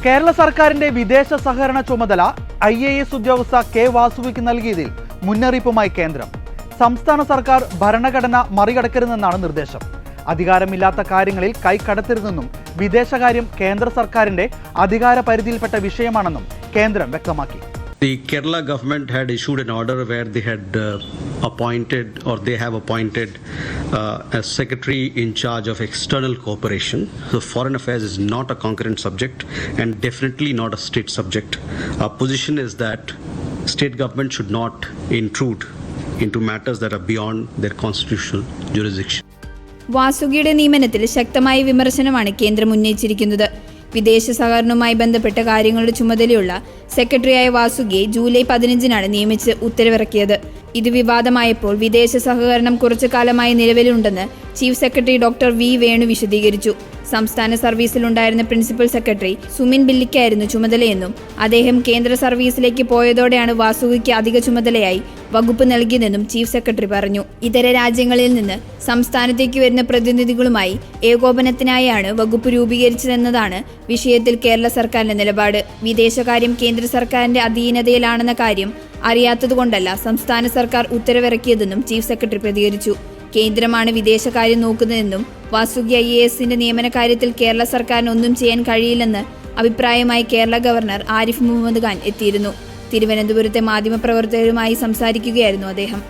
കേരള സർക്കാരിന്റെ വിദേശ സഹകരണ ചുമതല IAS ഉദ്യോഗസ്ഥ കെ വാസുവിക്ക് നൽകിയതിൽ മുന്നറിയിപ്പുമായി കേന്ദ്രം. സംസ്ഥാന സർക്കാർ ഭരണഘടന മറികടക്കരുതെന്നാണ് നിർദ്ദേശം. അധികാരമില്ലാത്ത കാര്യങ്ങളിൽ കൈകടത്തരുതെന്നും വിദേശകാര്യം കേന്ദ്ര സർക്കാരിന്റെ അധികാര പരിധിയിൽപ്പെട്ട വിഷയമാണെന്നും കേന്ദ്രം വ്യക്തമാക്കി. The Kerala government had issued an order where they had have appointed a secretary in charge of external cooperation. So foreign affairs is not a concurrent subject and definitely not a state subject. Our position is that state government should not intrude into matters that are beyond their constitutional jurisdiction. വാസുകിയുടെ നിയമനത്തിൽ ശക്തമായ വിമർശനമാണ് കേന്ദ്രം ഉന്നയിച്ചിരിക്കുന്നത്. വിദേശ സഹകരണവുമായി ബന്ധപ്പെട്ട കാര്യങ്ങളുടെ ചുമതലയുള്ള സെക്രട്ടറിയായ വാസുകിയെ July 15-നാണ് നിയമിച്ച് ഉത്തരവിറക്കിയത്. ഇത് വിവാദമായപ്പോൾ വിദേശ സഹകരണം കുറച്ചു കാലമായി നിലവിലുണ്ടെന്ന് chief secretary doctor V Venu വിശദീകരിച്ചു. സംസ്ഥാന സർവീസിലുണ്ടായിരുന്ന പ്രിൻസിപ്പൽ സെക്രട്ടറി സുമിൻ ബില്ലിക്കായിരുന്നു ചുമതലയെന്നും അദ്ദേഹം കേന്ദ്ര സർവീസിലേക്ക് പോയതോടെയാണ് വാസുകിക്ക് അധിക ചുമതലയായി വകുപ്പ് നൽകിയതെന്നും ചീഫ് സെക്രട്ടറി പറഞ്ഞു. ഇതര രാജ്യങ്ങളിൽ നിന്ന് സംസ്ഥാനത്തേക്ക് വരുന്ന പ്രതിനിധികളുമായി ഏകോപനത്തിനായാണ് വകുപ്പ് രൂപീകരിച്ചതെന്നതാണ് വിഷയത്തിൽ കേരള സർക്കാരിന്റെ നിലപാട്. വിദേശകാര്യം കേന്ദ്ര സർക്കാരിന്റെ അധീനതയിലാണെന്ന കാര്യം അറിയാത്തതുകൊണ്ടല്ല സംസ്ഥാന സർക്കാർ ഉത്തരവിറക്കിയതെന്നും ചീഫ് സെക്രട്ടറി പ്രതികരിച്ചു. കേന്ദ്രമാണ് വിദേശകാര്യം നോക്കുന്നതെന്നും വാസുകി IASന്റെ നിയമന കാര്യത്തിൽ കേരള സർക്കാരിന് ഒന്നും ചെയ്യാൻ കഴിയില്ലെന്ന് അഭിപ്രായമായി കേരള ഗവർണർ ആരിഫ് മുഹമ്മദ് ഖാൻ എത്തിയിരുന്നു. തിരുവനന്തപുരത്തെ മാധ്യമപ്രവർത്തകരുമായി സംസാരിക്കുകയായിരുന്നു അദ്ദേഹം.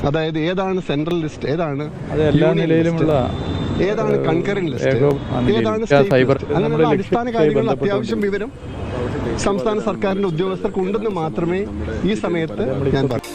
അതായത് ഏതാണ് സെൻട്രൽ ലിസ്റ്റ്, ഏതാണ് എല്ലാ നിലയിലുമുള്ള ഏതാണ് കൺകറന്റ് ലിസ്റ്റ്, ഏതാണ് അങ്ങനെയുള്ള അടിസ്ഥാന കാര്യങ്ങളിൽ അത്യാവശ്യം വിവരം സംസ്ഥാന സർക്കാരിന്റെ ഉദ്യോഗസ്ഥർക്ക് ഉണ്ടെന്ന് മാത്രമേ ഈ സമയത്ത് ഞാൻ പറഞ്ഞു.